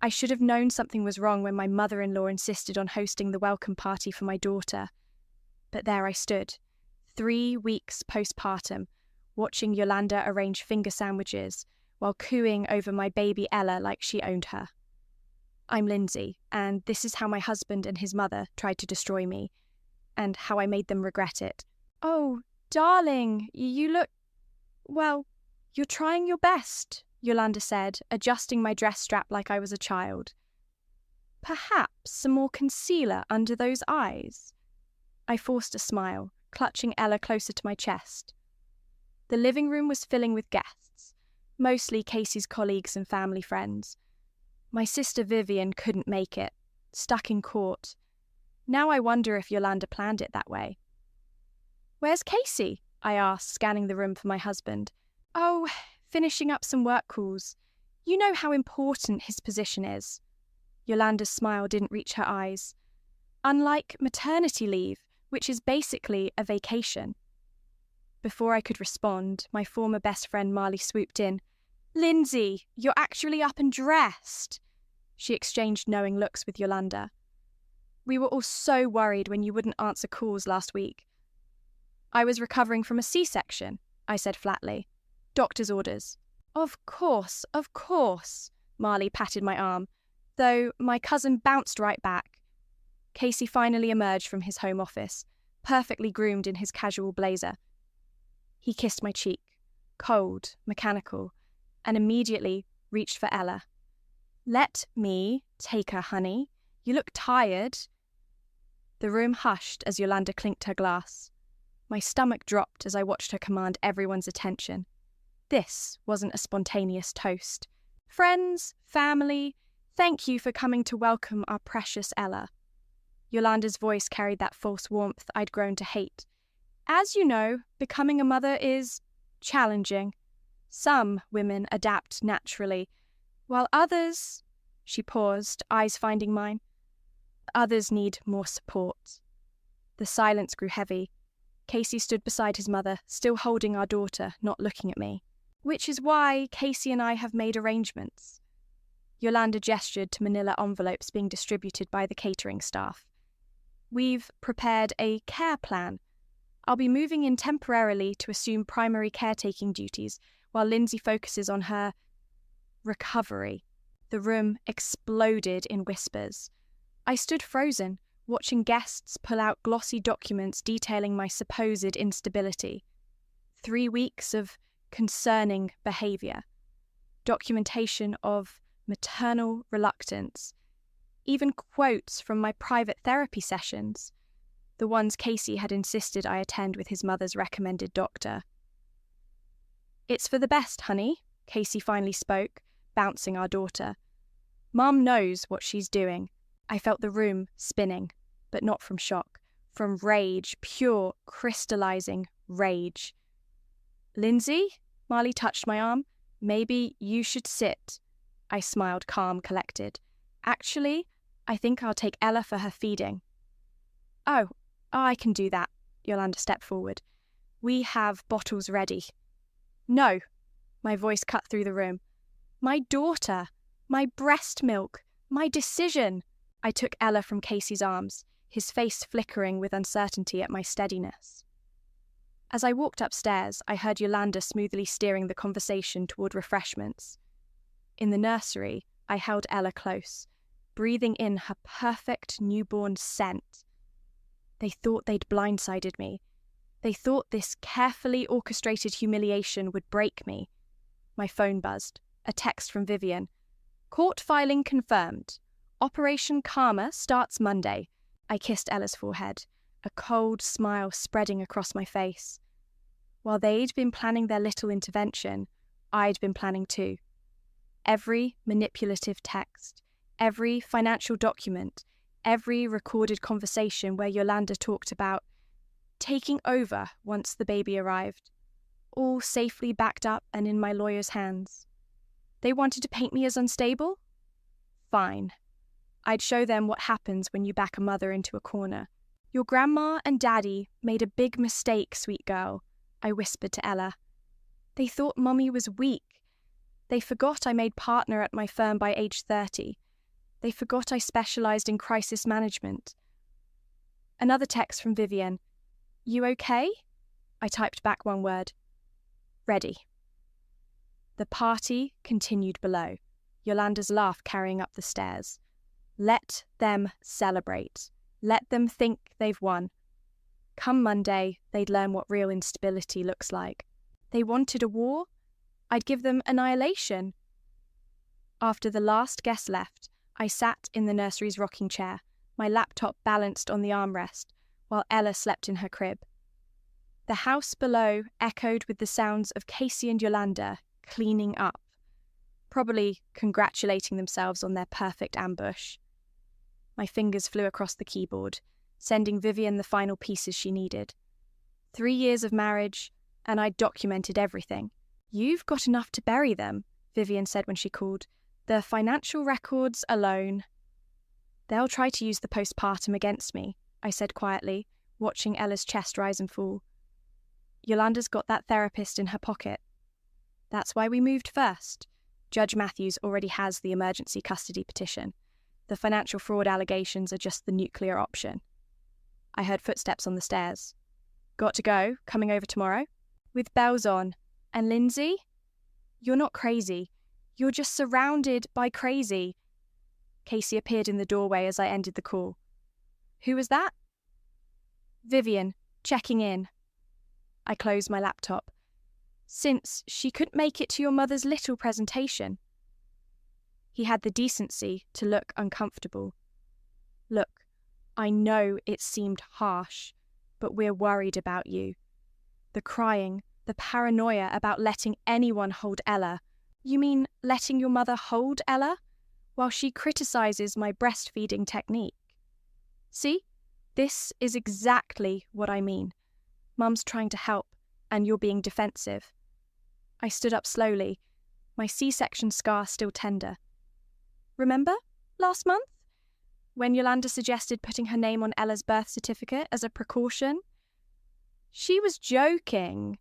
I should have known something was wrong when my mother-in-law insisted on hosting the welcome party for my daughter. But there I stood, 3 weeks postpartum, watching Yolanda arrange finger sandwiches while cooing over my baby Ella like she owned her. I'm Lindsay, and this is how my husband and his mother tried to destroy me, and how I made them regret it. Oh, darling, you look... well, you're trying your best, Yolanda said, adjusting my dress strap like I was a child. Perhaps some more concealer under those eyes. I forced a smile, clutching Ella closer to my chest. The living room was filling with guests, mostly Casey's colleagues and family friends. My sister Vivian couldn't make it, stuck in court. Now I wonder if Yolanda planned it that way. "Where's Casey?" I asked, scanning the room for my husband. "Oh, finishing up some work calls. You know how important his position is." Yolanda's smile didn't reach her eyes. "Unlike maternity leave, which is basically a vacation." Before I could respond, my former best friend Marley swooped in. "Lindsay, you're actually up and dressed." She exchanged knowing looks with Yolanda. "We were all so worried when you wouldn't answer calls last week." "I was recovering from a C-section," I said flatly. "Doctor's orders." Of course, Marley patted my arm, though my cousin bounced right back. Casey finally emerged from his home office, perfectly groomed in his casual blazer. He kissed my cheek, cold, mechanical, and immediately reached for Ella. "Let me take her, honey. You look tired." The room hushed as Yolanda clinked her glass. My stomach dropped as I watched her command everyone's attention. This wasn't a spontaneous toast. "Friends, family, thank you for coming to welcome our precious Ella." Yolanda's voice carried that false warmth I'd grown to hate. "As you know, becoming a mother is challenging. Some women adapt naturally, while others..." She paused, eyes finding mine. "Others need more support." The silence grew heavy. Casey stood beside his mother, still holding our daughter, not looking at me. "Which is why Casey and I have made arrangements." Yolanda gestured to manila envelopes being distributed by the catering staff. "We've prepared a care plan. I'll be moving in temporarily to assume primary caretaking duties while Lindsay focuses on her recovery." The room exploded in whispers. I stood frozen, watching guests pull out glossy documents detailing my supposed instability. 3 weeks of concerning behaviour. Documentation of maternal reluctance. Even quotes from my private therapy sessions, the ones Casey had insisted I attend with his mother's recommended doctor. "It's for the best, honey," Casey finally spoke, bouncing our daughter. "Mum knows what she's doing." I felt the room spinning, but not from shock, from rage, pure, crystallizing rage. "Lindsay?" Marley touched my arm. "Maybe you should sit." I smiled, calm, collected. "Actually, I think I'll take Ella for her feeding." Oh, I can do that," Yolanda stepped forward. "We have bottles ready." "No," my voice cut through the room. "My daughter, my breast milk, my decision." I took Ella from Casey's arms, his face flickering with uncertainty at my steadiness. As I walked upstairs, I heard Yolanda smoothly steering the conversation toward refreshments. In the nursery, I held Ella close, breathing in her perfect newborn scent. They thought they'd blindsided me. They thought this carefully orchestrated humiliation would break me. My phone buzzed. A text from Vivian. "Court filing confirmed. Operation Karma starts Monday." I kissed Ella's forehead, a cold smile spreading across my face. While they'd been planning their little intervention, I'd been planning too. Every manipulative text, every financial document, every recorded conversation where Yolanda talked about taking over once the baby arrived, all safely backed up and in my lawyer's hands. They wanted to paint me as unstable? Fine. I'd show them what happens when you back a mother into a corner. "Your grandma and daddy made a big mistake, sweet girl," I whispered to Ella. "They thought Mummy was weak. They forgot I made partner at my firm by age 30, They forgot I specialised in crisis management. Another text from Vivian. You okay? I typed back one word. Ready. The party continued below, Yolanda's laugh carrying up the stairs. Let them celebrate. Let them think they've won. Come Monday, they'd learn what real instability looks like. They wanted a war? I'd give them annihilation. After the last guest left, I sat in the nursery's rocking chair, my laptop balanced on the armrest, while Ella slept in her crib. The house below echoed with the sounds of Casey and Yolanda cleaning up, probably congratulating themselves on their perfect ambush. My fingers flew across the keyboard, sending Vivian the final pieces she needed. 3 years of marriage, and I'd documented everything. You've got enough to bury them, Vivian said when she called. The financial records alone. They'll try to use the postpartum against me, I said quietly, watching Ella's chest rise and fall. Yolanda's got that therapist in her pocket. That's why we moved first. Judge Matthews already has the emergency custody petition. The financial fraud allegations are just the nuclear option. I heard footsteps on the stairs. Got to go, coming over tomorrow? With bells on. And Lindsay? You're not crazy. You're just surrounded by crazy. Casey appeared in the doorway as I ended the call. Who was that? Vivian, checking in. I closed my laptop. Since she couldn't make it to your mother's little presentation. He had the decency to look uncomfortable. Look, I know it seemed harsh, but we're worried about you. The crying, the paranoia about letting anyone hold Ella. You mean letting your mother hold Ella while she criticizes my breastfeeding technique? See, this is exactly what I mean. Mum's trying to help, and you're being defensive. I stood up slowly, my C-section scar still tender. Remember, last month? When Yolanda suggested putting her name on Ella's birth certificate as a precaution? She was joking.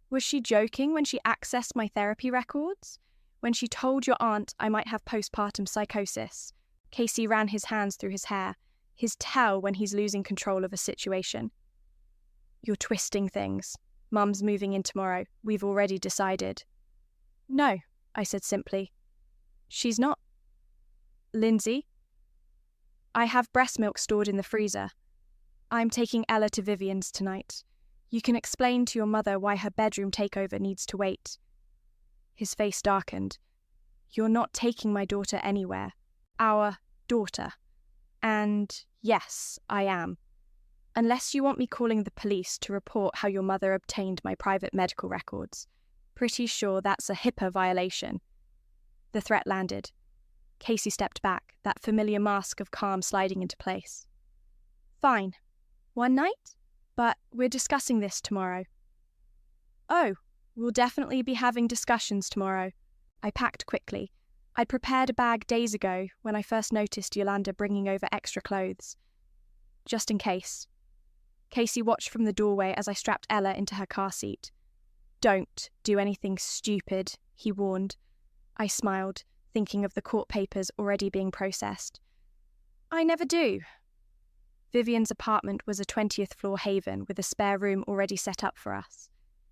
Was she joking when she accessed my therapy records? When she told your aunt I might have postpartum psychosis? Casey ran his hands through his hair, his tell when he's losing control of a situation. You're twisting things. Mum's moving in tomorrow. We've already decided. No, I said simply. She's not. Lindsay? I have breast milk stored in the freezer. I'm taking Ella to Vivian's tonight. You can explain to your mother why her bedroom takeover needs to wait. His face darkened. You're not taking my daughter anywhere. Our daughter. And yes, I am. Unless you want me calling the police to report how your mother obtained my private medical records. Pretty sure that's a HIPAA violation. The threat landed. Casey stepped back, that familiar mask of calm sliding into place. Fine. One night? But we're discussing this tomorrow. Oh, we'll definitely be having discussions tomorrow. I packed quickly. I'd prepared a bag days ago when I first noticed Yolanda bringing over extra clothes. Just in case. Casey watched from the doorway as I strapped Ella into her car seat. Don't do anything stupid, he warned. I smiled, thinking of the court papers already being processed. I never do. Vivian's apartment was a 20th floor haven with a spare room already set up for us.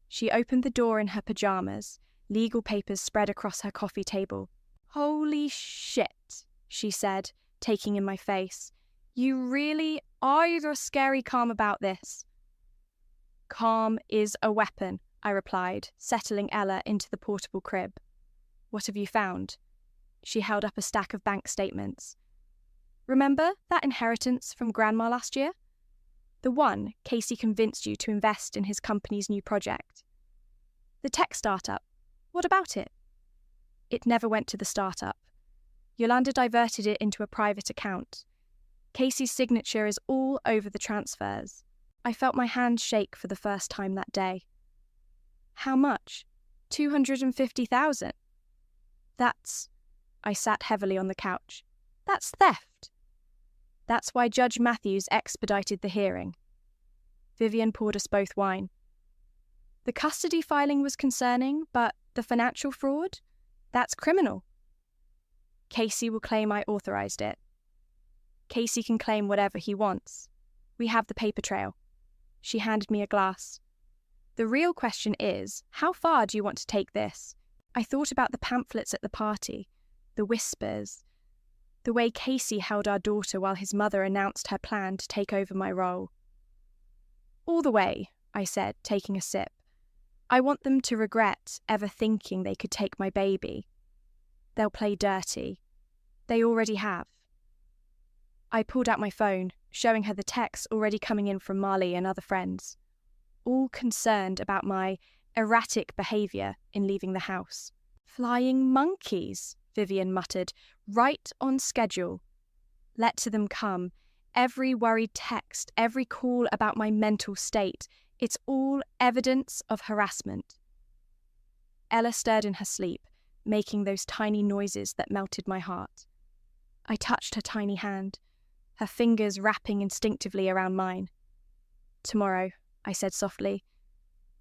She opened the door in her pajamas, legal papers spread across her coffee table. Holy shit, she said, taking in my face. You really are you scary calm about this? Calm is a weapon, I replied, settling Ella into the portable crib. What have you found? She held up a stack of bank statements. Remember that inheritance from Grandma last year? The one Casey convinced you to invest in his company's new project. The tech startup. What about it? It never went to the startup. Yolanda diverted it into a private account. Casey's signature is all over the transfers. I felt my hand shake for the first time that day. How much? 250,000. That's... I sat heavily on the couch. That's theft. That's why Judge Matthews expedited the hearing. Vivian poured us both wine. The custody filing was concerning, but the financial fraud? That's criminal. Casey will claim I authorized it. Casey can claim whatever he wants. We have the paper trail. She handed me a glass. The real question is, how far do you want to take this? I thought about the pamphlets at the party, the whispers, the way Casey held our daughter while his mother announced her plan to take over my role. All the way, I said, taking a sip. I want them to regret ever thinking they could take my baby. They'll play dirty. They already have. I pulled out my phone, showing her the texts already coming in from Marley and other friends, all concerned about my erratic behaviour in leaving the house. Flying monkeys, Vivian muttered, right on schedule. Let to them come. Every worried text, every call about my mental state, it's all evidence of harassment. Ella stirred in her sleep, making those tiny noises that melted my heart. I touched her tiny hand, her fingers wrapping instinctively around mine. Tomorrow, I said softly,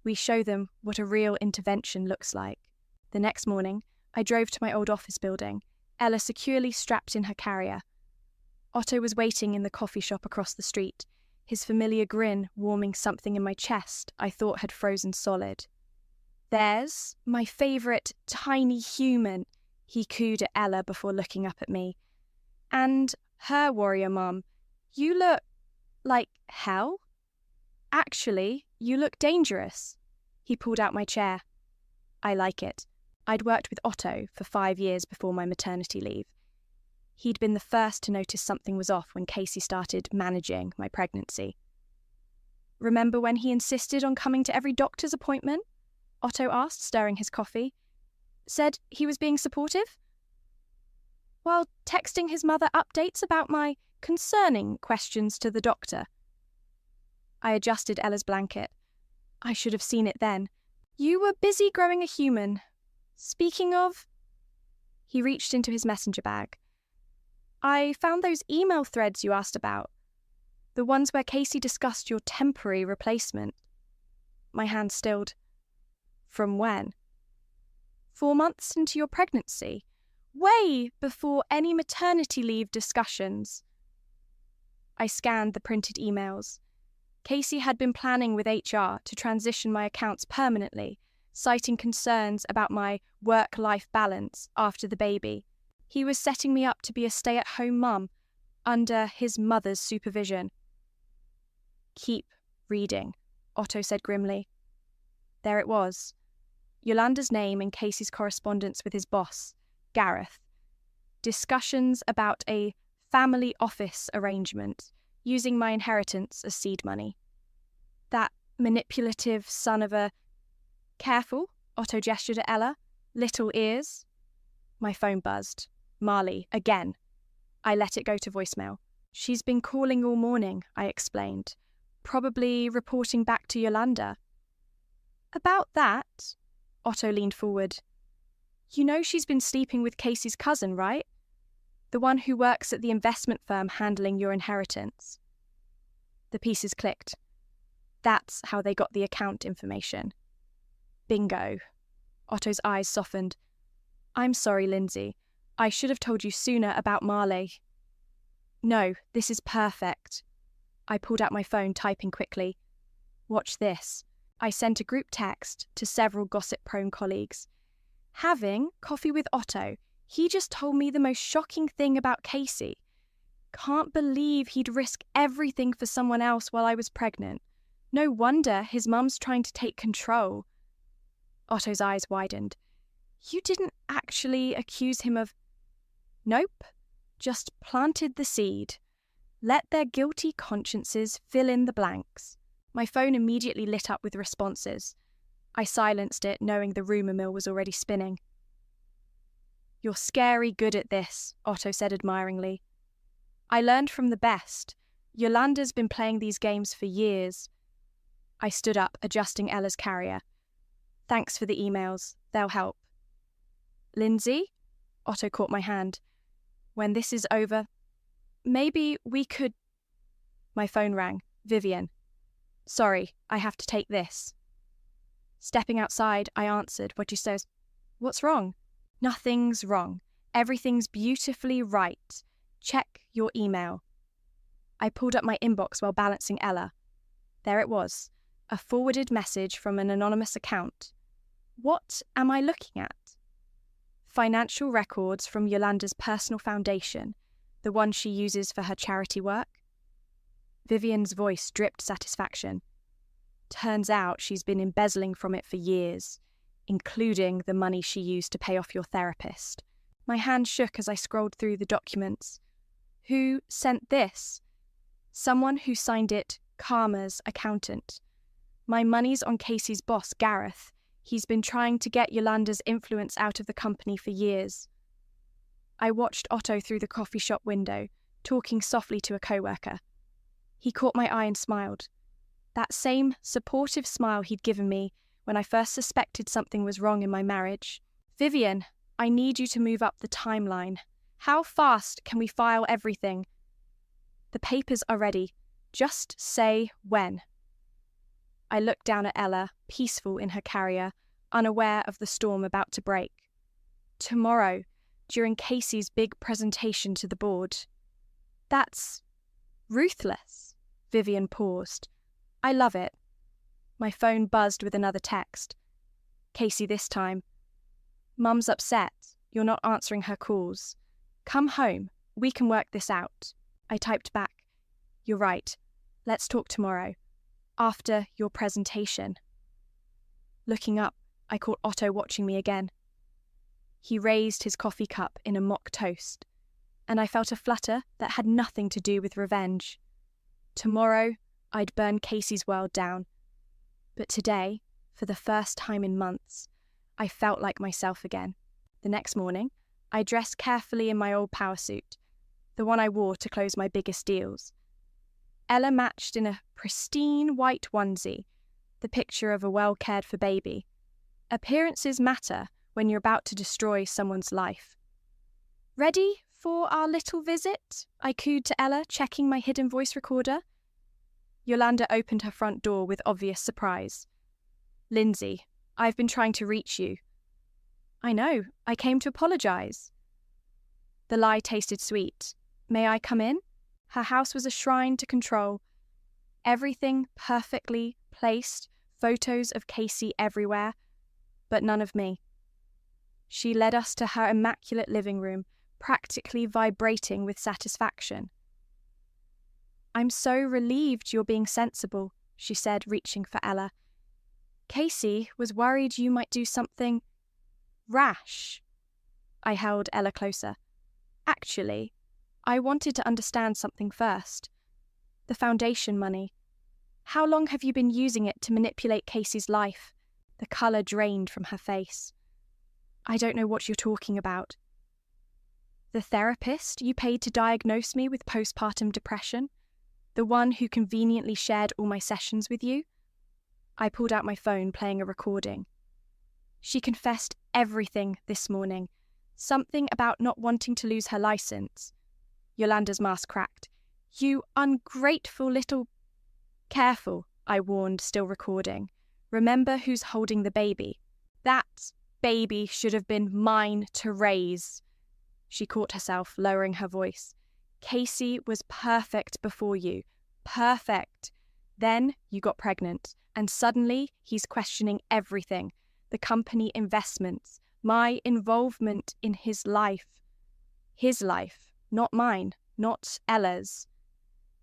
we show them what a real intervention looks like. The next morning, I drove to my old office building, Ella securely strapped in her carrier. Otto was waiting in the coffee shop across the street, his familiar grin warming something in my chest I thought had frozen solid. There's my favourite tiny human, he cooed at Ella before looking up at me. And her warrior mom, you look like hell? Actually, you look dangerous. He pulled out my chair. I like it. I'd worked with Otto for 5 years before my maternity leave. He'd been the first to notice something was off when Casey started managing my pregnancy. Remember when he insisted on coming to every doctor's appointment? Otto asked, stirring his coffee. Said he was being supportive? While texting his mother updates about my concerning questions to the doctor. I adjusted Ella's blanket. I should have seen it then. You were busy growing a human. Speaking of... He reached into his messenger bag. I found those email threads you asked about. The ones where Casey discussed your temporary replacement. My hand stilled. From when? 4 months into your pregnancy. Way before any maternity leave discussions. I scanned the printed emails. Casey had been planning with HR to transition my accounts permanently, citing concerns about my work-life balance after the baby. He was setting me up to be a stay-at-home mum under his mother's supervision. Keep reading, Otto said grimly. There it was. Yolanda's name in Casey's correspondence with his boss, Gareth. Discussions about a family office arrangement, using my inheritance as seed money. That manipulative son of a... Careful, Otto gestured at Ella. Little ears. My phone buzzed. Marley, again. I let it go to voicemail. She's been calling all morning, I explained. Probably reporting back to Yolanda. About that, Otto leaned forward. You know she's been sleeping with Casey's cousin, right? The one who works at the investment firm handling your inheritance. The pieces clicked. That's how they got the account information. Bingo. Otto's eyes softened. I'm sorry, Lindsay. I should have told you sooner about Marley. No, this is perfect. I pulled out my phone, typing quickly. Watch this. I sent a group text to several gossip-prone colleagues. Having coffee with Otto, he just told me the most shocking thing about Casey. Can't believe he'd risk everything for someone else while I was pregnant. No wonder his mum's trying to take control. Otto's eyes widened. You didn't actually accuse him of... Nope, just planted the seed. Let their guilty consciences fill in the blanks. My phone immediately lit up with responses. I silenced it, knowing the rumour mill was already spinning. You're scary good at this, Otto said admiringly. I learned from the best. Yolanda's been playing these games for years. I stood up, adjusting Ella's carrier. Thanks for the emails. They'll help. Lindsay? Otto caught my hand. When this is over, maybe we could... My phone rang. Vivian. Sorry, I have to take this. Stepping outside, I answered what she says. What's wrong? Nothing's wrong. Everything's beautifully right. Check your email. I pulled up my inbox while balancing Ella. There it was, a forwarded message from an anonymous account. What am I looking at? Financial records from Yolanda's personal foundation, the one she uses for her charity work. Vivian's voice dripped satisfaction. Turns out she's been embezzling from it for years, including the money she used to pay off your therapist. My hand shook as I scrolled through the documents. Who sent this? Someone who signed it, Karma's accountant. My money's on Casey's boss, Gareth. He's been trying to get Yolanda's influence out of the company for years. I watched Otto through the coffee shop window, talking softly to a coworker. He caught my eye and smiled. That same supportive smile he'd given me when I first suspected something was wrong in my marriage. Vivian, I need you to move up the timeline. How fast can we file everything? The papers are ready. Just say when. I looked down at Ella, peaceful in her carrier, unaware of the storm about to break. Tomorrow, during Casey's big presentation to the board. That's ruthless. Vivian paused. I love it. My phone buzzed with another text. Casey this time. Mum's upset. You're not answering her calls. Come home. We can work this out. I typed back. You're right. Let's talk tomorrow. After your presentation. Looking up, I caught Otto watching me again. He raised his coffee cup in a mock toast, and I felt a flutter that had nothing to do with revenge. Tomorrow, I'd burn Casey's world down. But today, for the first time in months, I felt like myself again. The next morning, I dressed carefully in my old power suit, the one I wore to close my biggest deals. Ella matched in a pristine white onesie, the picture of a well-cared-for baby. Appearances matter when you're about to destroy someone's life. Ready for our little visit? I cooed to Ella, checking my hidden voice recorder. Yolanda opened her front door with obvious surprise. Lindsay, I've been trying to reach you. I know, I came to apologise. The lie tasted sweet. May I come in? Her house was a shrine to control. Everything perfectly placed, photos of Casey everywhere, but none of me. She led us to her immaculate living room, practically vibrating with satisfaction. I'm so relieved you're being sensible, she said, reaching for Ella. Casey was worried you might do something rash. I held Ella closer. Actually, I wanted to understand something first. The foundation money. How long have you been using it to manipulate Casey's life? The colour drained from her face. I don't know what you're talking about. The therapist you paid to diagnose me with postpartum depression? The one who conveniently shared all my sessions with you? I pulled out my phone, playing a recording. She confessed everything this morning. Something about not wanting to lose her licence. Yolanda's mask cracked. You ungrateful little... Careful, I warned, still recording. Remember who's holding the baby. That baby should have been mine to raise. She caught herself, lowering her voice. Casey was perfect before you. Perfect. Then you got pregnant, and suddenly he's questioning everything. The company investments, my involvement in his life. His life, not mine, not Ella's.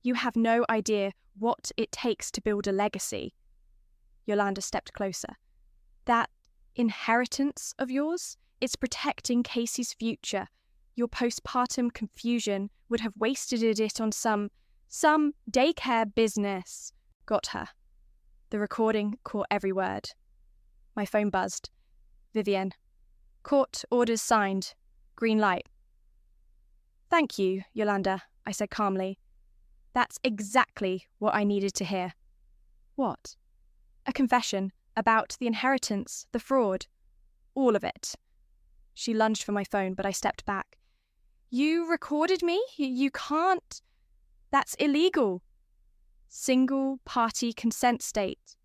You have no idea what it takes to build a legacy. Yolanda stepped closer. That inheritance of yours, it's protecting Casey's future. Your postpartum confusion would have wasted it on some daycare business. Got her. The recording caught every word. My phone buzzed. Vivian. Court orders signed. Green light. Thank you, Yolanda, I said calmly. That's exactly what I needed to hear. What? A confession about the inheritance, the fraud. All of it. She lunged for my phone, but I stepped back. You recorded me? You can't. That's illegal. Single-party consent state.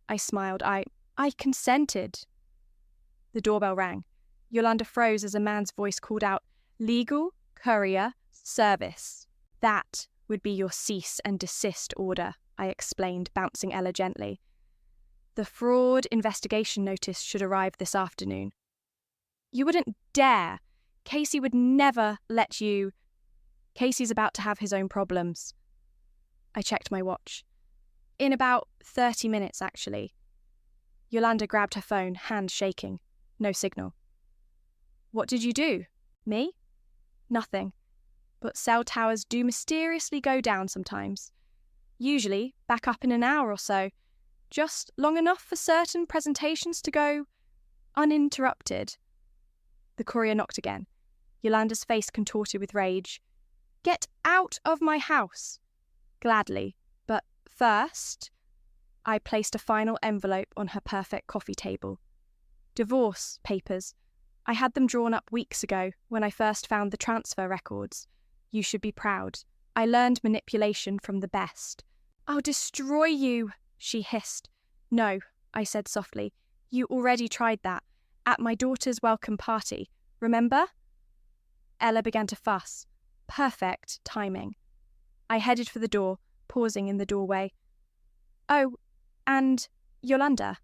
I smiled. I consented. The doorbell rang. Yolanda froze as a man's voice called out, Legal courier service. That would be your cease and desist order, I explained, bouncing Ella gently. The fraud investigation notice should arrive this afternoon. You wouldn't dare. Casey would never let you. Casey's about to have his own problems. I checked my watch. In about 30 minutes, actually. Yolanda grabbed her phone, hand shaking. No signal. What did you do? Me? Nothing. But cell towers do mysteriously go down sometimes. Usually back up in an hour or so. Just long enough for certain presentations to go uninterrupted. The courier knocked again. Yolanda's face contorted with rage. Get out of my house! Gladly, but first, I placed a final envelope on her perfect coffee table. Divorce papers. I had them drawn up weeks ago when I first found the transfer records. You should be proud. I learned manipulation from the best. I'll destroy you, she hissed. No, I said softly. You already tried that. At my daughter's welcome party. Remember? Ella began to fuss. Perfect timing. I headed for the door, pausing in the doorway. Oh, and Yolanda.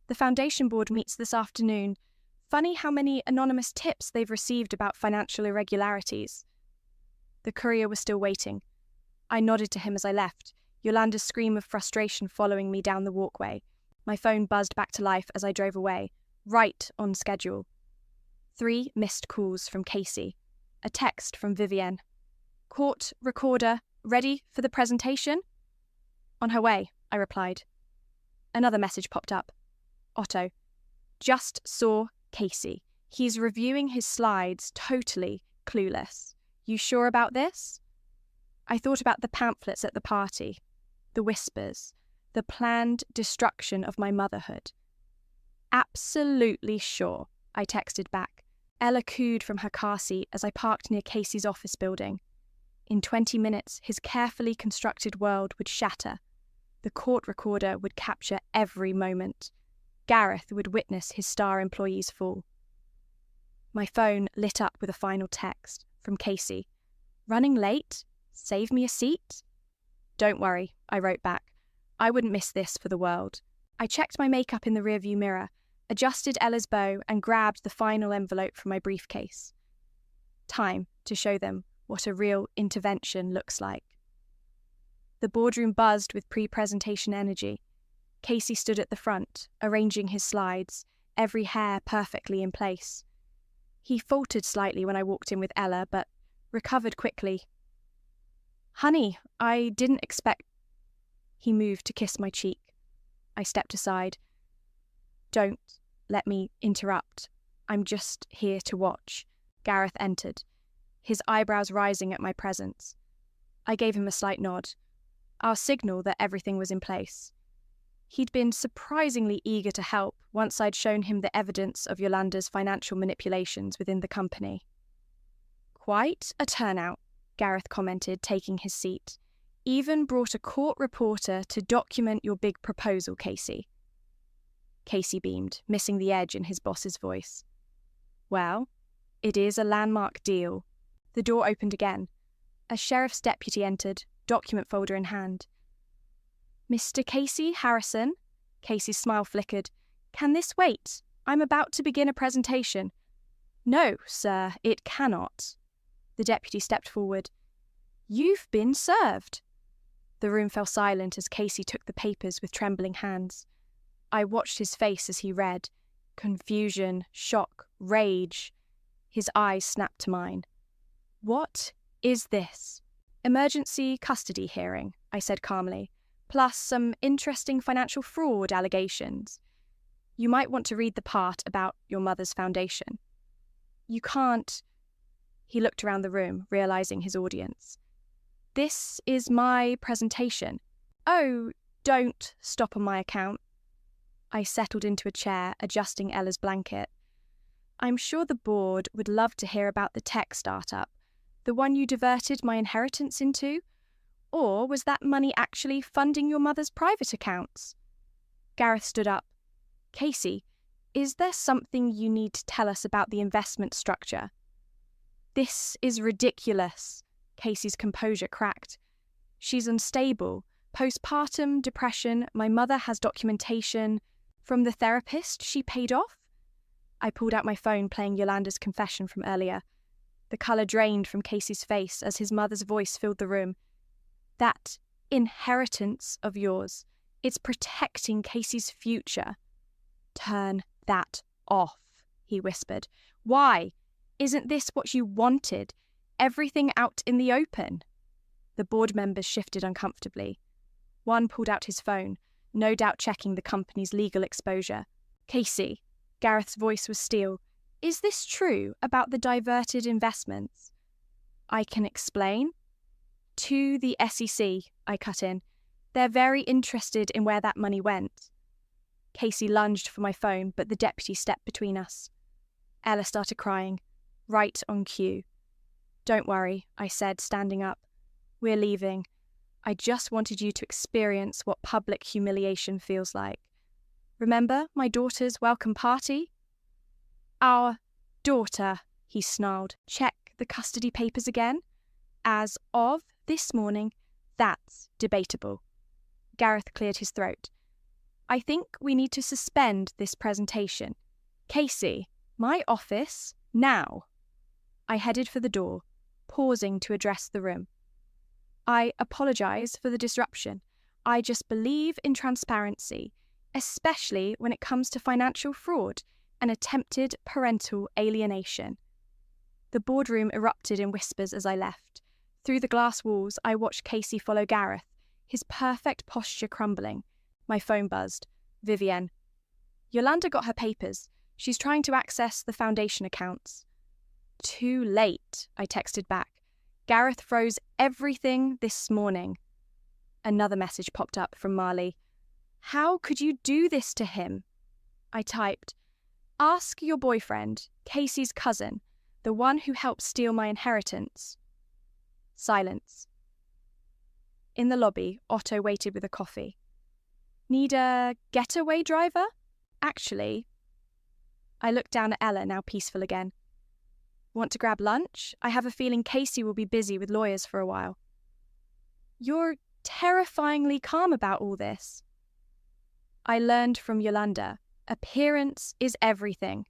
The foundation board meets this afternoon. Funny how many anonymous tips they've received about financial irregularities. The courier was still waiting. I nodded to him as I left, Yolanda's scream of frustration following me down the walkway. My phone buzzed back to life as I drove away, right on schedule. 3 missed calls from Casey. A text from Vivienne. Court recorder ready for the presentation? On her way, I replied. Another message popped up. Otto. Just saw Casey. He's reviewing his slides, totally clueless. You sure about this? I thought about the pamphlets at the party, the whispers, the planned destruction of my motherhood. Absolutely sure, I texted back. Ella cooed from her car seat as I parked near Casey's office building. In 20 minutes, his carefully constructed world would shatter. The court recorder would capture every moment. Gareth would witness his star employee's fall. My phone lit up with a final text from Casey. Running late? Save me a seat? Don't worry, I wrote back. I wouldn't miss this for the world. I checked my makeup in the rearview mirror, adjusted Ella's bow, and grabbed the final envelope from my briefcase. Time to show them what a real intervention looks like. The boardroom buzzed with pre-presentation energy. Casey stood at the front, arranging his slides, every hair perfectly in place. He faltered slightly when I walked in with Ella, but recovered quickly. Honey, I didn't expect... He moved to kiss my cheek. I stepped aside. Don't let me interrupt. I'm just here to watch. Gareth entered, his eyebrows rising at my presence. I gave him a slight nod, our signal that everything was in place. He'd been surprisingly eager to help once I'd shown him the evidence of Yolanda's financial manipulations within the company. Quite a turnout, Gareth commented, taking his seat. Even brought a court reporter to document your big proposal, Casey. Casey beamed, missing the edge in his boss's voice. Well, it is a landmark deal. The door opened again. A sheriff's deputy entered, document folder in hand. Mr. Casey Harrison? Casey's smile flickered. Can this wait? I'm about to begin a presentation. No, sir, it cannot. The deputy stepped forward. You've been served. The room fell silent as Casey took the papers with trembling hands. I watched his face as he read. Confusion, shock, rage. His eyes snapped to mine. What is this? Emergency custody hearing, I said calmly, plus some interesting financial fraud allegations. You might want to read the part about your mother's foundation. You can't... He looked around the room, realizing his audience. This is my presentation. Oh, don't stop on my account. I settled into a chair, adjusting Ella's blanket. I'm sure the board would love to hear about the tech startup, the one you diverted my inheritance into? Or was that money actually funding your mother's private accounts? Gareth stood up. Casey, is there something you need to tell us about the investment structure? This is ridiculous. Casey's composure cracked. She's unstable. Postpartum depression. My mother has documentation from the therapist she paid off. I pulled out my phone, playing Yolanda's confession from earlier. The colour drained from Casey's face as his mother's voice filled the room. That inheritance of yours, it's protecting Casey's future. Turn that off, he whispered. Why? Isn't this what you wanted? Everything out in the open? The board members shifted uncomfortably. One pulled out his phone, no doubt checking the company's legal exposure. Casey, Gareth's voice was steel. Is this true about the diverted investments? I can explain. To the SEC, I cut in. They're very interested in where that money went. Casey lunged for my phone, but the deputy stepped between us. Ella started crying, right on cue. Don't worry, I said, standing up. We're leaving. I just wanted you to experience what public humiliation feels like. Remember my daughter's welcome party? Our daughter, he snarled. Check the custody papers again. As of this morning, that's debatable. Gareth cleared his throat. I think we need to suspend this presentation. Casey, my office, now. I headed for the door, pausing to address the room. I apologise for the disruption. I just believe in transparency, especially when it comes to financial fraud and attempted parental alienation. The boardroom erupted in whispers as I left. Through the glass walls, I watched Casey follow Gareth, his perfect posture crumbling. My phone buzzed. Vivienne. Yolanda got her papers. She's trying to access the foundation accounts. Too late, I texted back. Gareth froze everything this morning. Another message popped up from Marley. How could you do this to him? I typed, ask your boyfriend, Casey's cousin, the one who helped steal my inheritance. Silence. In the lobby, Otto waited with a coffee. Need a getaway driver? Actually. I looked down at Ella, now peaceful again. Want to grab lunch? I have a feeling Casey will be busy with lawyers for a while. You're terrifyingly calm about all this. I learned from Yolanda. Appearance is everything.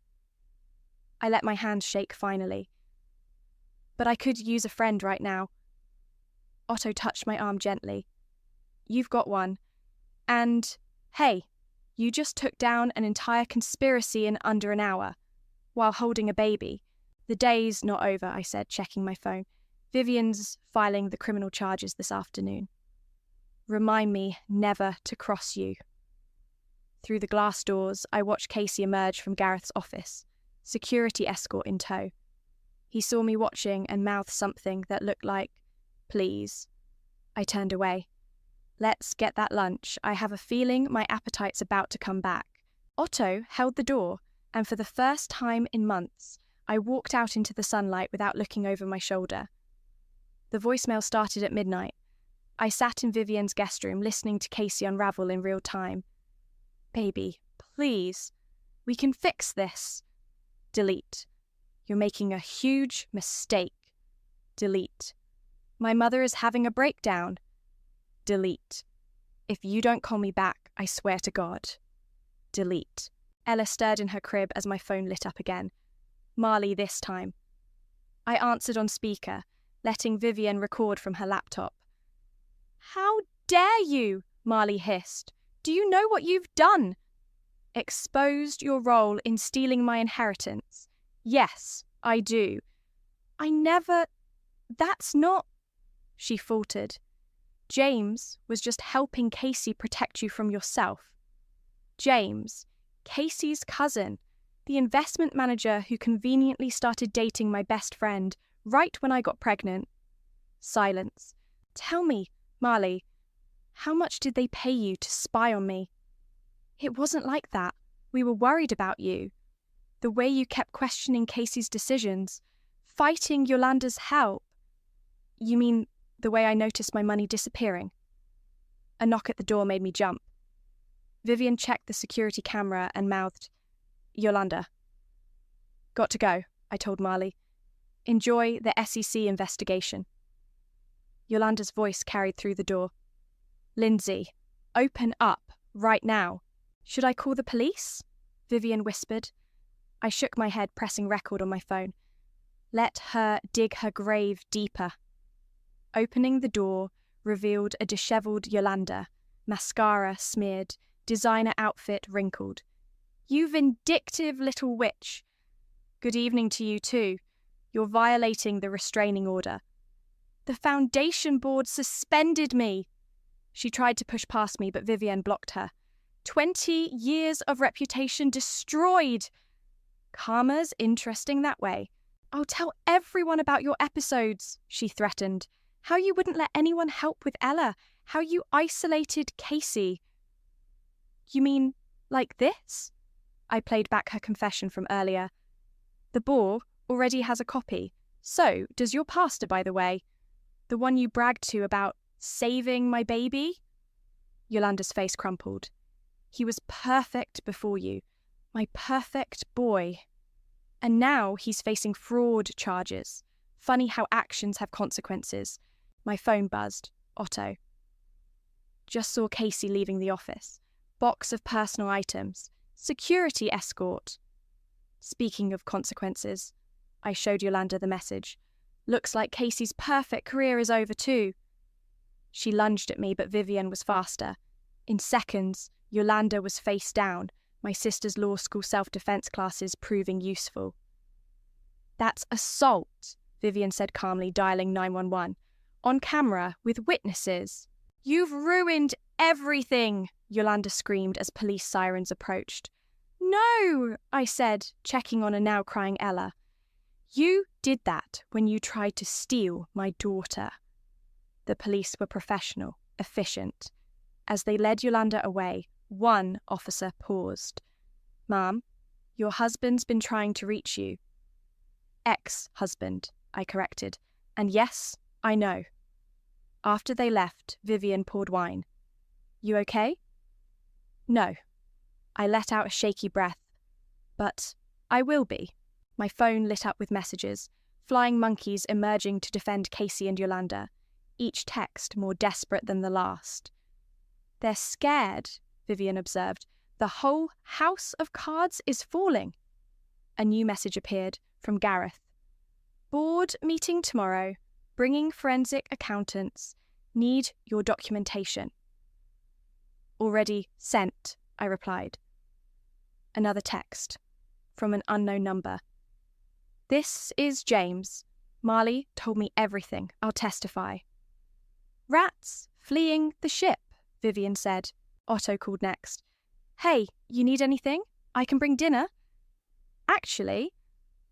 I let my hands shake finally. But I could use a friend right now. Otto touched my arm gently. You've got one. And, hey, you just took down an entire conspiracy in under an hour, while holding a baby. The day's not over, I said, checking my phone. Vivian's filing the criminal charges this afternoon. Remind me never to cross you. Through the glass doors, I watched Casey emerge from Gareth's office, security escort in tow. He saw me watching and mouthed something that looked like, please. I turned away. Let's get that lunch. I have a feeling my appetite's about to come back. Otto held the door, and for the first time in months, I walked out into the sunlight without looking over my shoulder. The voicemail started at midnight. I sat in Vivian's guest room listening to Casey unravel in real time. Baby, please. We can fix this. Delete. You're making a huge mistake. Delete. My mother is having a breakdown. Delete. If you don't call me back, I swear to God. Delete. Ella stirred in her crib as my phone lit up again. Marley this time. I answered on speaker, letting Vivian record from her laptop. How dare you? Marley hissed. Do you know what you've done? Exposed your role in stealing my inheritance. Yes, I do. I never... That's not... She faltered. James was just helping Casey protect you from yourself. James, Casey's cousin, the investment manager who conveniently started dating my best friend right when I got pregnant. Silence. Tell me, Marley, how much did they pay you to spy on me? It wasn't like that. We were worried about you. The way you kept questioning Casey's decisions, fighting Yolanda's help. You mean the way I noticed my money disappearing? A knock at the door made me jump. Vivian checked the security camera and mouthed, Yolanda. Got to go, I told Marley. Enjoy the SEC investigation. Yolanda's voice carried through the door. Lindsay, open up, right now. Should I call the police? Vivian whispered. I shook my head, pressing record on my phone. Let her dig her grave deeper. Opening the door revealed a dishevelled Yolanda, mascara smeared, designer outfit wrinkled. You vindictive little witch. Good evening to you too. You're violating the restraining order. The foundation board suspended me. She tried to push past me, but Vivian blocked her. 20 years of reputation destroyed. Karma's interesting that way. I'll tell everyone about your episodes, she threatened. How you wouldn't let anyone help with Ella. How you isolated Casey. You mean like this? I played back her confession from earlier. The boar already has a copy. So does your pastor, by the way. The one you bragged to about saving my baby? Yolanda's face crumpled. He was perfect before you. My perfect boy. And now he's facing fraud charges. Funny how actions have consequences. My phone buzzed. Otto. Just saw Casey leaving the office. Box of personal items. Security escort. Speaking of consequences, I showed Yolanda the message. Looks like Casey's perfect career is over too. She lunged at me, but Vivian was faster. In seconds, Yolanda was face down, my sister's law school self-defense classes proving useful. That's assault, Vivian said calmly, dialing 911. On camera, with witnesses. You've ruined everything, Yolanda screamed as police sirens approached. No, I said, checking on a now crying Ella. You did that when you tried to steal my daughter. The police were professional, efficient. As they led Yolanda away, one officer paused. Ma'am, your husband's been trying to reach you. Ex-husband, I corrected. And yes, I know. After they left, Vivian poured wine. You okay? No. I let out a shaky breath. But I will be. My phone lit up with messages, flying monkeys emerging to defend Casey and Yolanda, each text more desperate than the last. They're scared, Vivian observed. The whole house of cards is falling. A new message appeared from Gareth. Board meeting tomorrow. Bringing forensic accountants. Need your documentation. Already sent, I replied. Another text from an unknown number. This is James. Marley told me everything. I'll testify. Rats fleeing the ship, Vivian said. Otto called next. Hey, you need anything? I can bring dinner. Actually,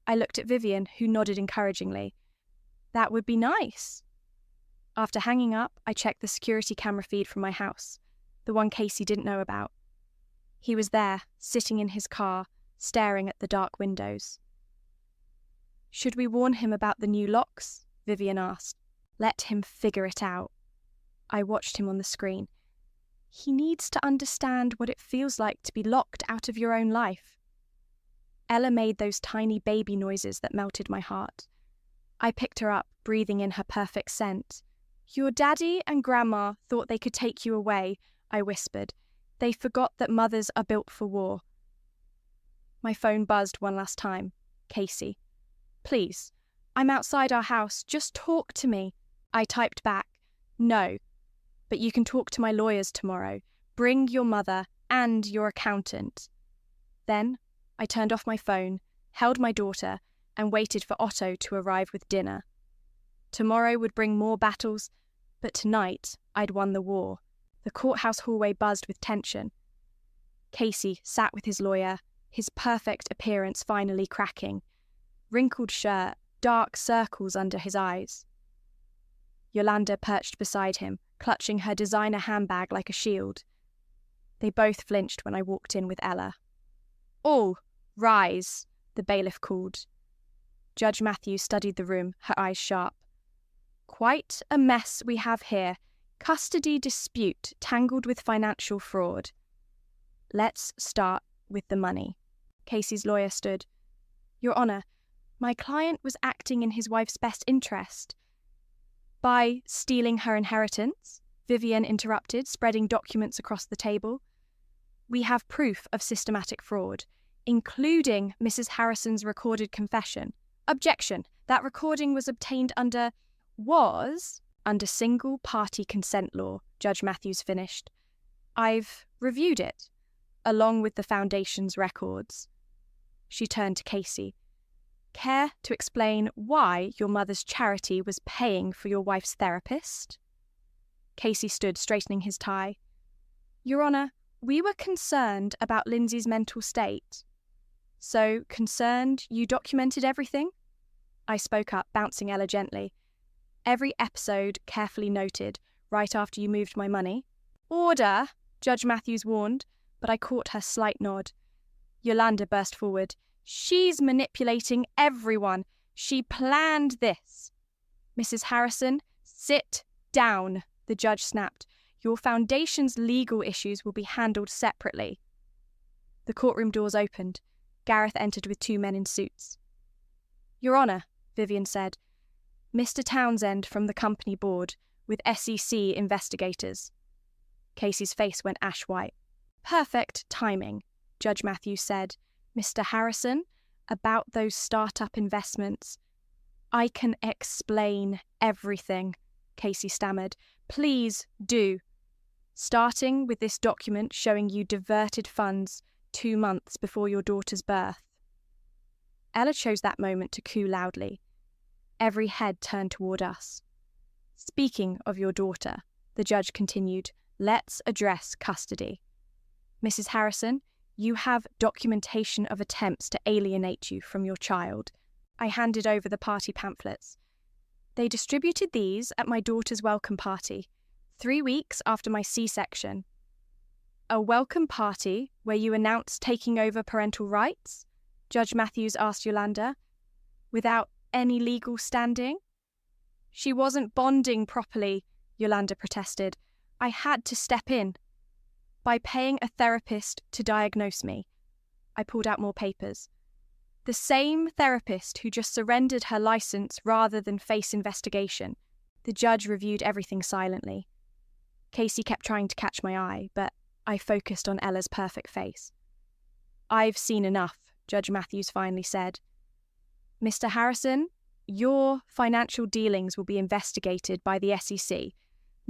I looked at Vivian, who nodded encouragingly. That would be nice. After hanging up, I checked the security camera feed from my house, the one Casey didn't know about. He was there, sitting in his car, staring at the dark windows. Should we warn him about the new locks? Vivian asked. Let him figure it out. I watched him on the screen. He needs to understand what it feels like to be locked out of your own life. Ella made those tiny baby noises that melted my heart. I picked her up, breathing in her perfect scent. Your daddy and grandma thought they could take you away, I whispered. They forgot that mothers are built for war. My phone buzzed one last time. Casey. Please, I'm outside our house. Just talk to me. I typed back. No, but you can talk to my lawyers tomorrow. Bring your mother and your accountant. Then I turned off my phone, held my daughter, and waited for Otto to arrive with dinner. Tomorrow would bring more battles, but tonight I'd won the war. The courthouse hallway buzzed with tension. Casey sat with his lawyer, his perfect appearance finally cracking. Wrinkled shirt, dark circles under his eyes. Yolanda perched beside him, clutching her designer handbag like a shield. They both flinched when I walked in with Ella. All rise, the bailiff called. Judge Matthews studied the room, her eyes sharp. Quite a mess we have here. Custody dispute tangled with financial fraud. Let's start with the money. Casey's lawyer stood. Your Honour, My client was acting in his wife's best interest. By stealing her inheritance, Vivian interrupted, spreading documents across the table. We have proof of systematic fraud, including Mrs. Harrison's recorded confession. Objection. That recording was obtained under single-party consent law, Judge Matthews finished. I've reviewed it, along with the Foundation's records. She turned to Casey. Care to explain why your mother's charity was paying for your wife's therapist? Casey stood, straightening his tie. Your Honour, we were concerned about Lindsay's mental state. So concerned you documented everything? I spoke up, bouncing Ella gently. Every episode carefully noted, right after you moved my money. Order, Judge Matthews warned, but I caught her slight nod. Yolanda burst forward. She's manipulating everyone. She planned this. Mrs. Harrison, sit down, the judge snapped. Your Foundation's legal issues will be handled separately. The courtroom doors opened. Gareth entered with 2 men in suits. Your Honour, Vivian said. Mr. Townsend from the company board, with SEC investigators. Casey's face went ash white. Perfect timing, Judge Matthews said. Mr. Harrison, about those start-up investments. I can explain everything, Casey stammered. Please do. Starting with this document showing you diverted funds 2 months before your daughter's birth. Ella chose that moment to coo loudly. Every head turned toward us. Speaking of your daughter, the judge continued, let's address custody. Mrs. Harrison, you have documentation of attempts to alienate you from your child. I handed over the party pamphlets. They distributed these at my daughter's welcome party, 3 weeks after my C-section. A welcome party where you announced taking over parental rights? Judge Matthews asked Yolanda. Without any legal standing? She wasn't bonding properly, Yolanda protested. I had to step in. By paying a therapist to diagnose me. I pulled out more papers. The same therapist who just surrendered her license rather than face investigation. The judge reviewed everything silently. Casey kept trying to catch my eye, but I focused on Ella's perfect face. I've seen enough, Judge Matthews finally said. Mr. Harrison, your financial dealings will be investigated by the SEC.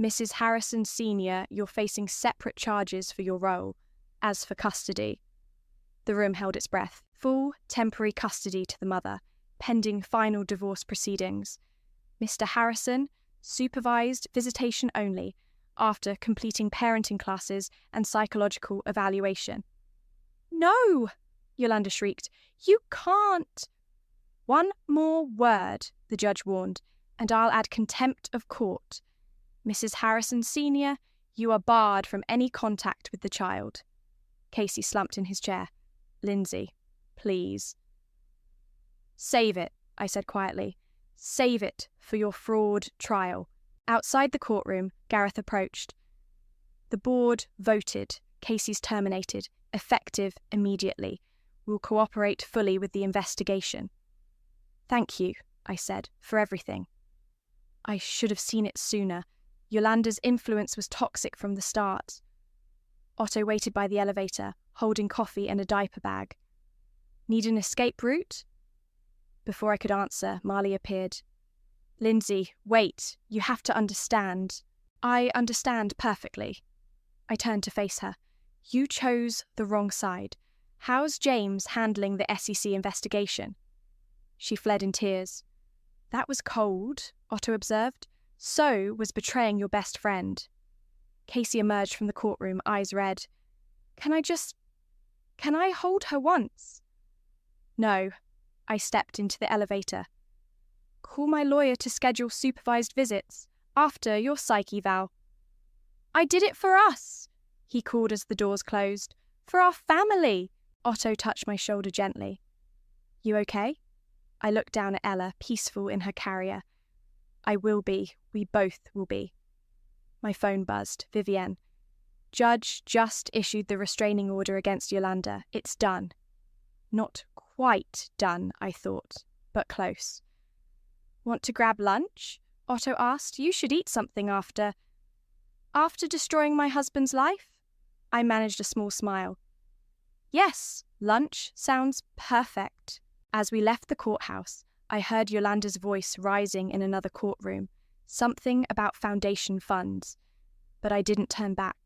Mrs. Harrison Sr., you're facing separate charges for your role. As for custody. The room held its breath. Full temporary custody to the mother, pending final divorce proceedings. Mr. Harrison, supervised visitation only, after completing parenting classes and psychological evaluation. No, Yolanda shrieked. You can't. One more word, the judge warned, and I'll add contempt of court. Mrs. Harrison Sr., you are barred from any contact with the child. Casey slumped in his chair. Lindsay, please. Save it, I said quietly. Save it for your fraud trial. Outside the courtroom, Gareth approached. The board voted. Casey's terminated, effective immediately. We'll cooperate fully with the investigation. Thank you, I said, for everything. I should have seen it sooner. Yolanda's influence was toxic from the start. Otto waited by the elevator, holding coffee and a diaper bag. Need an escape route? Before I could answer, Marley appeared. Lindsay, wait, you have to understand. I understand perfectly. I turned to face her. You chose the wrong side. How's James handling the SEC investigation? She fled in tears. That was cold, Otto observed. So was betraying your best friend. Casey emerged from the courtroom, eyes red. Can I hold her once? No. I stepped into the elevator. Call my lawyer to schedule supervised visits after your psych eval. I did it for us, he called as the doors closed. For our family. Otto touched my shoulder gently. You okay? I looked down at Ella, peaceful in her carrier. I will be. We both will be. My phone buzzed. Vivienne. Judge just issued the restraining order against Yolanda. It's done. Not quite done, I thought. but close. Want to grab lunch? Otto asked. You should eat something after destroying my husband's life? I managed a small smile. Yes, lunch sounds perfect. As we left the courthouse, I heard Yolanda's voice rising in another courtroom, something about foundation funds. But I didn't turn back.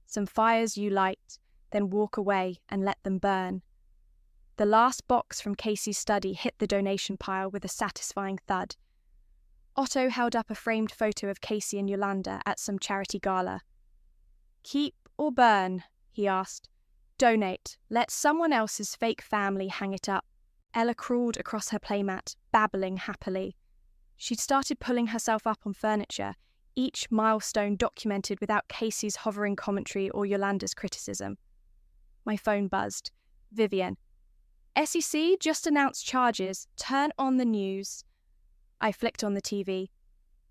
Some fires you light, then walk away and let them burn. The last box from Casey's study hit the donation pile with a satisfying thud. Otto held up a framed photo of Casey and Yolanda at some charity gala. Keep or burn? He asked. Donate. Let someone else's fake family hang it up. Ella crawled across her playmat, babbling happily. She'd started pulling herself up on furniture, each milestone documented without Casey's hovering commentary or Yolanda's criticism. My phone buzzed. Vivian. SEC just announced charges. Turn on the news. I flicked on the TV.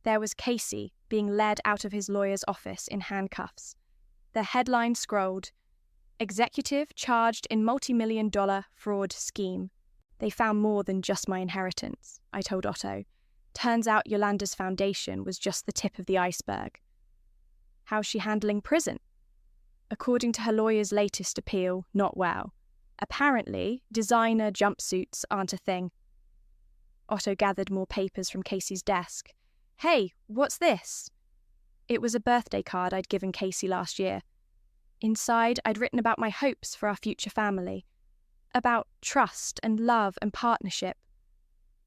There was Casey being led out of his lawyer's office in handcuffs. The headline scrolled, Executive charged in multi-million-dollar fraud scheme. They found more than just my inheritance, I told Otto. Turns out Yolanda's foundation was just the tip of the iceberg. How's she handling prison? According to her lawyer's latest appeal, not well. Apparently, designer jumpsuits aren't a thing. Otto gathered more papers from Casey's desk. Hey, what's this? It was a birthday card I'd given Casey last year. Inside, I'd written about my hopes for our future family. About trust and love and partnership.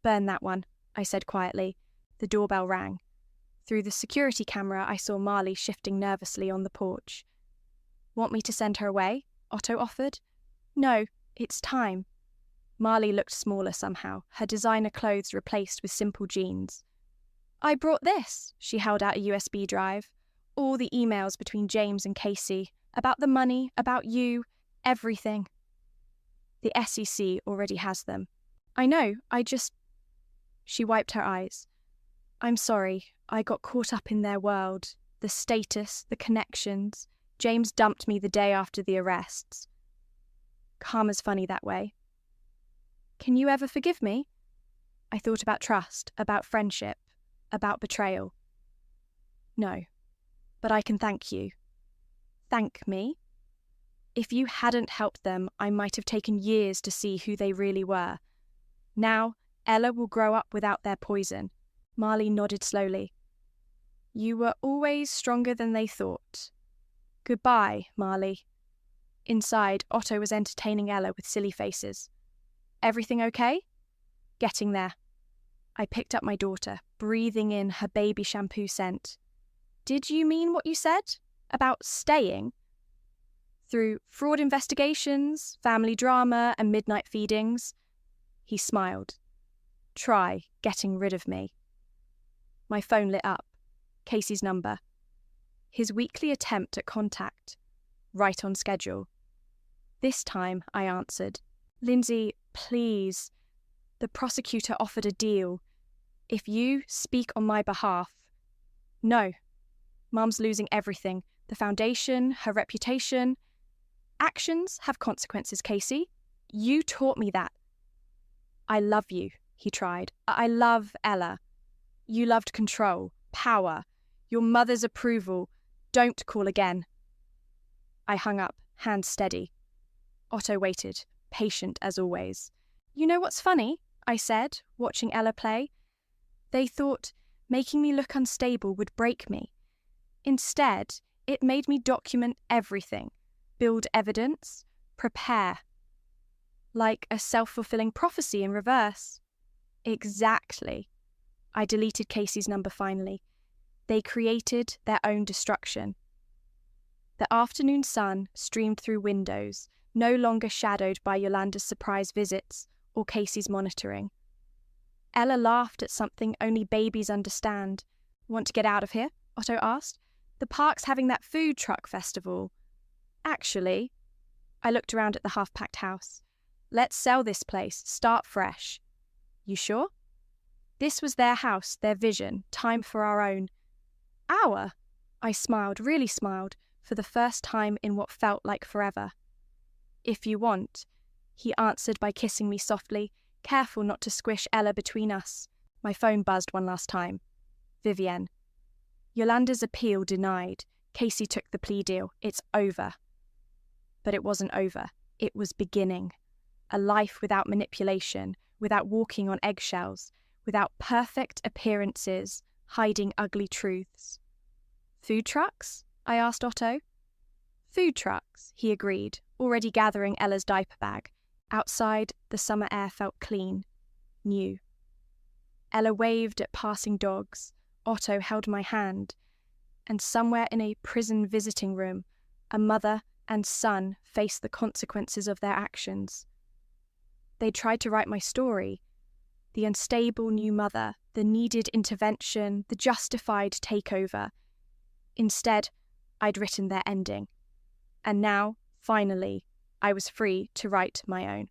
Burn that one, I said quietly. The doorbell rang. Through the security camera, I saw Marley shifting nervously on the porch. Want me to send her away? Otto offered. No, it's time. Marley looked smaller somehow, her designer clothes replaced with simple jeans. I brought this. She held out a USB drive. All the emails between James and Casey, about the money, about you, everything. The SEC already has them. I know, She wiped her eyes. I'm sorry, I got caught up in their world. The status, the connections. James dumped me the day after the arrests. Karma's funny that way. Can you ever forgive me? I thought about trust, about friendship, about betrayal. No, but I can thank you. Thank me? If you hadn't helped them, I might have taken years to see who they really were. Now, Ella will grow up without their poison. Marley nodded slowly. You were always stronger than they thought. Goodbye, Marley. Inside, Otto was entertaining Ella with silly faces. Everything okay? Getting there. I picked up my daughter, breathing in her baby shampoo scent. Did you mean what you said? About staying? Through fraud investigations, family drama, and midnight feedings? He smiled. Try getting rid of me. My phone lit up. Casey's number. His weekly attempt at contact. Right on schedule. This time, I answered. Lindsay, please. The prosecutor offered a deal. If you speak on my behalf. No. Mum's losing everything. The foundation, her reputation. Actions have consequences, Casey. You taught me that. I love you, he tried. I love Ella. You loved control, power, your mother's approval. Don't call again. I hung up, hands steady. Otto waited, patient as always. You know what's funny? I said, watching Ella play. They thought making me look unstable would break me. Instead, it made me document everything, build evidence, prepare. Like a self-fulfilling prophecy in reverse. Exactly. I deleted Casey's number finally. They created their own destruction. The afternoon sun streamed through windows, no longer shadowed by Yolanda's surprise visits or Casey's monitoring. Ella laughed at something only babies understand. Want to get out of here? Otto asked. The park's having that food truck festival. Actually, I looked around at the half-packed house. Let's sell this place, start fresh. You sure? This was their house, their vision, time for our own. Our? I smiled, really smiled, for the first time in what felt like forever. If you want, he answered by kissing me softly. careful not to squish Ella between us. My phone buzzed one last time. Vivienne. Yolanda's appeal denied. Casey took the plea deal. It's over. But it wasn't over. It was beginning. A life without manipulation, without walking on eggshells, without perfect appearances, hiding ugly truths. Food trucks? I asked Otto. Food trucks, he agreed, already gathering Ella's diaper bag. Outside, the summer air felt clean, new. Ella waved at passing dogs. Otto held my hand. And somewhere in a prison visiting room, a mother and son faced the consequences of their actions. They tried to write my story. The unstable new mother, the needed intervention, the justified takeover. Instead, I'd written their ending. And now, finally, I was free to write my own.